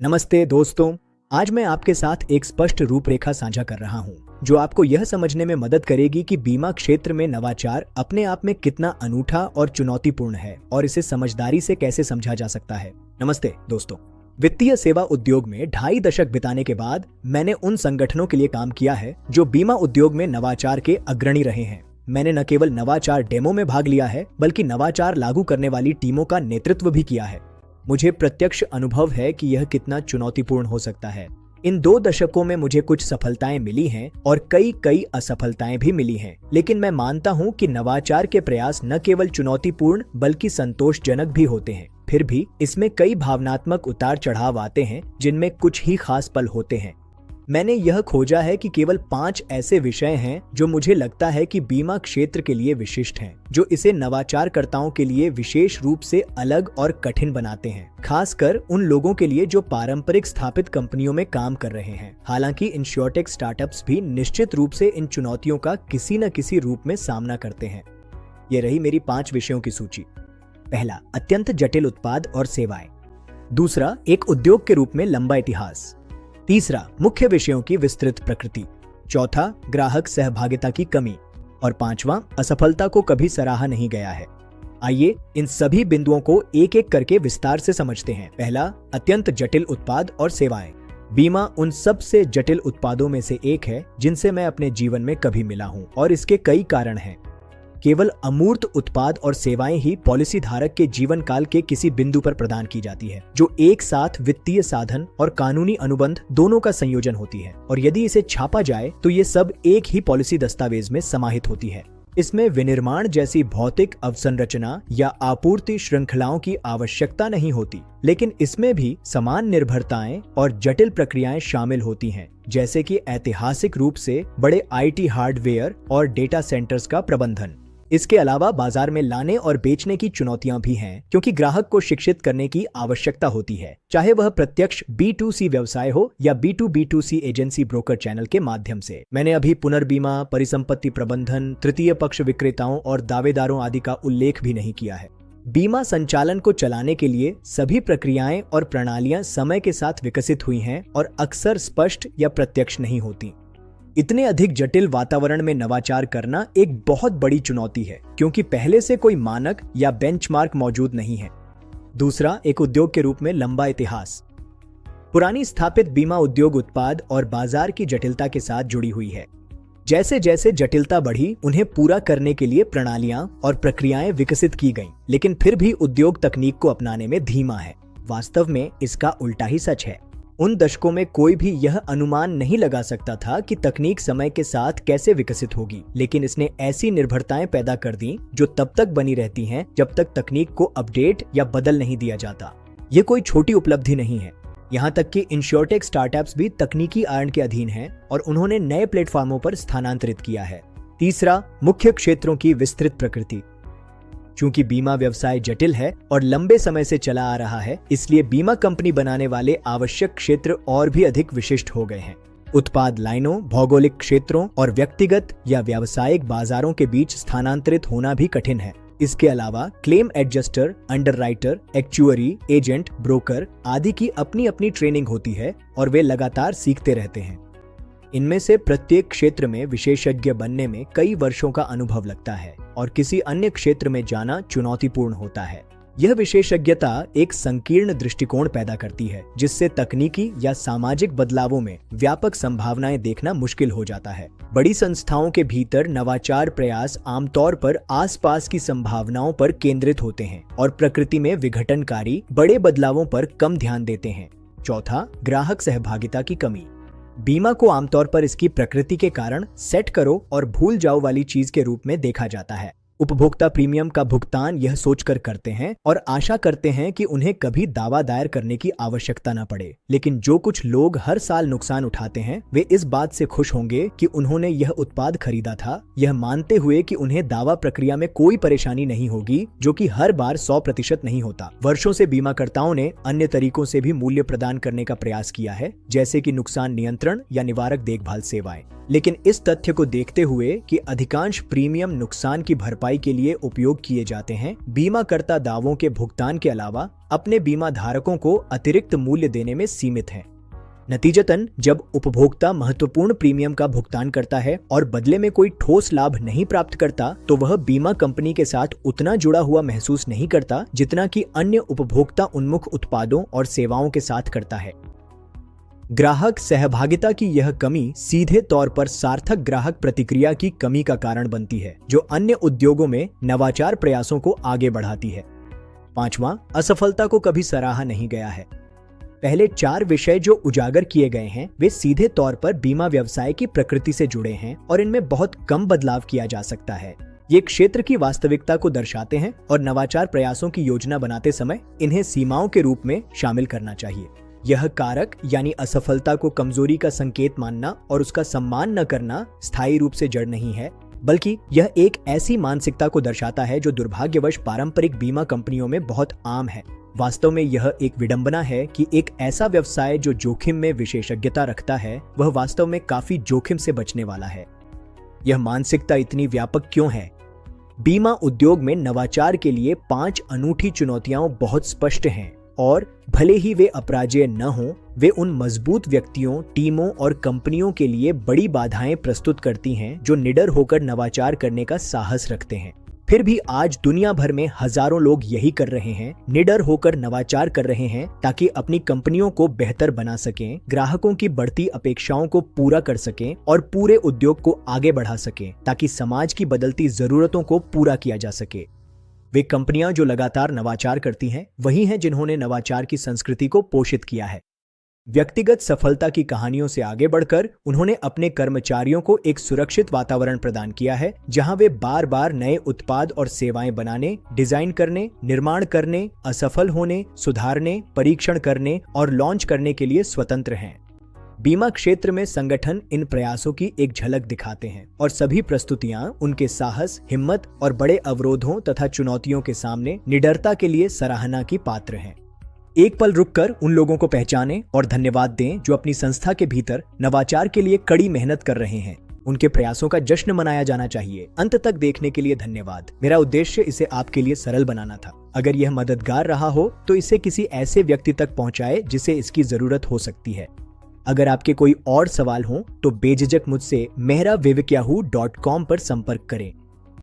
नमस्ते दोस्तों, आज मैं आपके साथ एक स्पष्ट रूपरेखा साझा कर रहा हूं, जो आपको यह समझने में मदद करेगी कि बीमा क्षेत्र में नवाचार अपने आप में कितना अनूठा और चुनौतीपूर्ण है और इसे समझदारी से कैसे समझा जा सकता है। नमस्ते दोस्तों, वित्तीय सेवा उद्योग में 2.5 दशक बिताने के बाद मैंने उन संगठनों के लिए काम किया है जो बीमा उद्योग में नवाचार के अग्रणी रहे हैं। मैंने न केवल नवाचार डेमो में भाग लिया है, बल्कि नवाचार लागू करने वाली टीमों का नेतृत्व भी किया है। मुझे प्रत्यक्ष अनुभव है कि यह कितना चुनौतीपूर्ण हो सकता है। इन 2 दशकों में मुझे कुछ सफलताएं मिली हैं और कई असफलताएं भी मिली हैं, लेकिन मैं मानता हूं कि नवाचार के प्रयास न केवल चुनौतीपूर्ण बल्कि संतोषजनक भी होते हैं। फिर भी इसमें कई भावनात्मक उतार चढ़ाव आते हैं, जिनमें कुछ ही खास पल होते हैं। मैंने यह खोजा है कि केवल 5 ऐसे विषय हैं जो मुझे लगता है कि बीमा क्षेत्र के लिए विशिष्ट हैं, जो इसे नवाचारकर्ताओं के लिए विशेष रूप से अलग और कठिन बनाते हैं, खासकर उन लोगों के लिए जो पारंपरिक स्थापित कंपनियों में काम कर रहे हैं। हालांकि इंश्योरटेक स्टार्टअप्स भी निश्चित रूप से इन चुनौतियों का किसी न किसी रूप में सामना करते हैं। ये रही मेरी 5 विषयों की सूची। पहला, अत्यंत जटिल उत्पाद और सेवाएं। दूसरा, एक उद्योग के रूप में लंबा इतिहास। तीसरा, मुख्य विषयों की विस्तृत प्रकृति। चौथा, ग्राहक सहभागिता की कमी। और 5वां, असफलता को कभी सराहा नहीं गया है। आइए इन सभी बिंदुओं को एक एक करके विस्तार से समझते हैं। पहला, अत्यंत जटिल उत्पाद और सेवाएं। बीमा उन सबसे जटिल उत्पादों में से एक है जिनसे मैं अपने जीवन में कभी मिला हूं, और इसके कई कारण हैं। केवल अमूर्त उत्पाद और सेवाएं ही पॉलिसी धारक के जीवन काल के किसी बिंदु पर प्रदान की जाती है, जो एक साथ वित्तीय साधन और कानूनी अनुबंध दोनों का संयोजन होती है। और यदि इसे छापा जाए तो ये सब एक ही पॉलिसी दस्तावेज में समाहित होती है। इसमें विनिर्माण जैसी भौतिक अवसंरचना या आपूर्ति श्रृंखलाओं की आवश्यकता नहीं होती, लेकिन इसमें भी समान निर्भरताएं और जटिल प्रक्रियाएं शामिल होती हैं, जैसे कि ऐतिहासिक रूप से बड़े IT हार्डवेयर और डेटा सेंटर्स का प्रबंधन। इसके अलावा बाजार में लाने और बेचने की चुनौतियां भी हैं, क्योंकि ग्राहक को शिक्षित करने की आवश्यकता होती है, चाहे वह प्रत्यक्ष B2C व्यवसाय हो या B2B2C एजेंसी ब्रोकर चैनल के माध्यम से। मैंने अभी पुनर्बीमा, परिसंपत्ति प्रबंधन, तृतीय पक्ष विक्रेताओं और दावेदारों आदि का उल्लेख भी नहीं किया है। बीमा संचालन को चलाने के लिए सभी प्रक्रियाएं और प्रणालियां समय के साथ विकसित हुई हैं और अक्सर स्पष्ट या प्रत्यक्ष नहीं होती। इतने अधिक जटिल वातावरण में नवाचार करना एक बहुत बड़ी चुनौती है, क्योंकि पहले से कोई मानक या बेंचमार्क मौजूद नहीं है। दूसरा, एक उद्योग के रूप में लंबा इतिहास। पुरानी स्थापित बीमा उद्योग उत्पाद और बाजार की जटिलता के साथ जुड़ी हुई है। जैसे जैसे जटिलता बढ़ी, उन्हें पूरा करने के लिए प्रणालियां और प्रक्रियाएं विकसित की गईं, लेकिन फिर भी उद्योग तकनीक को अपनाने में धीमा है। वास्तव में इसका उल्टा ही सच है। उन दशकों में कोई भी यह अनुमान नहीं लगा सकता था कि तकनीक समय के साथ कैसे विकसित होगी, लेकिन इसने ऐसी निर्भरताएं पैदा कर दी जो तब तक बनी रहती हैं जब तक तकनीक को अपडेट या बदल नहीं दिया जाता। ये कोई छोटी उपलब्धि नहीं है। यहाँ तक कि इंश्योरटेक स्टार्टअप्स भी तकनीकी आयन के अधीन हैं और उन्होंने नए प्लेटफॉर्मों पर स्थानांतरित किया है। तीसरा, मुख्य क्षेत्रों की विस्तृत प्रकृति। चूंकि बीमा व्यवसाय जटिल है और लंबे समय से चला आ रहा है, इसलिए बीमा कंपनी बनाने वाले आवश्यक क्षेत्र और भी अधिक विशिष्ट हो गए हैं। उत्पाद लाइनों, भौगोलिक क्षेत्रों और व्यक्तिगत या व्यावसायिक बाजारों के बीच स्थानांतरित होना भी कठिन है। इसके अलावा claim adjuster, underwriter, actuary, agent, broker आदि की अपनी अपनी ट्रेनिंग होती है और वे लगातार सीखते रहते हैं। इनमें से प्रत्येक क्षेत्र में विशेषज्ञ बनने में कई वर्षों का अनुभव लगता है और किसी अन्य क्षेत्र में जाना चुनौतीपूर्ण होता है। यह विशेषज्ञता एक संकीर्ण दृष्टिकोण पैदा करती है, जिससे तकनीकी या सामाजिक बदलावों में व्यापक संभावनाएं देखना मुश्किल हो जाता है। बड़ी संस्थाओं के भीतर नवाचार प्रयास आमतौर पर आसपास की संभावनाओं पर केंद्रित होते हैं और प्रकृति में विघटनकारी बड़े बदलावों पर कम ध्यान देते हैं। चौथा, ग्राहक सहभागिता की कमी। बीमा को आमतौर पर इसकी प्रकृति के कारण सेट करो और भूल जाओ वाली चीज के रूप में देखा जाता है। उपभोक्ता प्रीमियम का भुगतान यह सोचकर करते हैं और आशा करते हैं कि उन्हें कभी दावा दायर करने की आवश्यकता न पड़े। लेकिन जो कुछ लोग हर साल नुकसान उठाते हैं, वे इस बात से खुश होंगे कि उन्होंने यह उत्पाद खरीदा था, यह मानते हुए कि उन्हें दावा प्रक्रिया में कोई परेशानी नहीं होगी, जो कि हर बार 100% नहीं होता। वर्षों से बीमाकर्ताओं ने अन्य तरीकों से भी मूल्य प्रदान करने का प्रयास किया है, जैसे कि नुकसान नियंत्रण या निवारक देखभाल सेवाएं। लेकिन इस तथ्य को देखते हुए कि अधिकांश प्रीमियम नुकसान की भरपाई भरपाई के लिए उपयोग किए जाते हैं, बीमाकर्ता दावों के भुगतान के अलावा अपने बीमा धारकों को अतिरिक्त मूल्य देने में सीमित हैं। नतीजतन जब उपभोक्ता महत्वपूर्ण प्रीमियम का भुगतान करता है और बदले में कोई ठोस लाभ नहीं प्राप्त करता, तो वह बीमा कंपनी के साथ उतना जुड़ा हुआ महसूस नहीं करता जितना कि अन्य उपभोक्ता उन्मुख उत्पादों और सेवाओं के साथ करता है। ग्राहक सहभागिता की यह कमी सीधे तौर पर सार्थक ग्राहक प्रतिक्रिया की कमी का कारण बनती है, जो अन्य उद्योगों में नवाचार प्रयासों को आगे बढ़ाती है। 5वां, असफलता को कभी सराहा नहीं गया है। पहले 4 विषय जो उजागर किए गए हैं वे सीधे तौर पर बीमा व्यवसाय की प्रकृति से जुड़े हैं और इनमें बहुत कम बदलाव किया जा सकता है। ये क्षेत्र की वास्तविकता को दर्शाते हैं और नवाचार प्रयासों की योजना बनाते समय इन्हें सीमाओं के रूप में शामिल करना चाहिए। यह कारक यानी असफलता को कमजोरी का संकेत मानना और उसका सम्मान न करना स्थायी रूप से जड़ नहीं है, बल्कि यह एक ऐसी मानसिकता को दर्शाता है जो दुर्भाग्यवश पारंपरिक बीमा कंपनियों में बहुत आम है। वास्तव में यह एक विडंबना है कि एक ऐसा व्यवसाय जो जोखिम में विशेषज्ञता रखता है, वह वास्तव में काफी जोखिम से बचने वाला है। यह मानसिकता इतनी व्यापक क्यों है? बीमा उद्योग में नवाचार के लिए 5 अनूठी चुनौतियां बहुत स्पष्ट हैं और भले ही वे अपराजेय न हों, वे उन मजबूत व्यक्तियों, टीमों और कंपनियों के लिए बड़ी बाधाएं प्रस्तुत करती हैं जो निडर होकर नवाचार करने का साहस रखते हैं। फिर भी आज दुनिया भर में हजारों लोग यही कर रहे हैं, निडर होकर नवाचार कर रहे हैं ताकि अपनी कंपनियों को बेहतर बना सकें, ग्राहकों की बढ़ती अपेक्षाओं को पूरा कर सकें और पूरे उद्योग को आगे बढ़ा सकें ताकि समाज की बदलती जरूरतों को पूरा किया जा सके। वे कंपनियां जो लगातार नवाचार करती हैं, वही हैं जिन्होंने नवाचार की संस्कृति को पोषित किया है। व्यक्तिगत सफलता की कहानियों से आगे बढ़कर उन्होंने अपने कर्मचारियों को एक सुरक्षित वातावरण प्रदान किया है जहां वे बार बार नए उत्पाद और सेवाएं बनाने, डिजाइन करने, निर्माण करने, असफल होने, सुधारने, परीक्षण करने और लॉन्च करने के लिए स्वतंत्र हैं। बीमा क्षेत्र में संगठन इन प्रयासों की एक झलक दिखाते हैं और सभी प्रस्तुतियां उनके साहस, हिम्मत और बड़े अवरोधों तथा चुनौतियों के सामने निडरता के लिए सराहना की पात्र हैं। एक पल रुककर उन लोगों को पहचानें और धन्यवाद दें जो अपनी संस्था के भीतर नवाचार के लिए कड़ी मेहनत कर रहे हैं। उनके प्रयासों का जश्न मनाया जाना चाहिए। अंत तक देखने के लिए धन्यवाद। मेरा उद्देश्य इसे आपके लिए सरल बनाना था। अगर यह मददगार रहा हो तो इसे किसी ऐसे व्यक्ति तक पहुंचाए जिसे इसकी जरूरत हो सकती है। अगर आपके कोई और सवाल हो तो बेझिझक मुझसे mehravivyahoo.com पर संपर्क करें।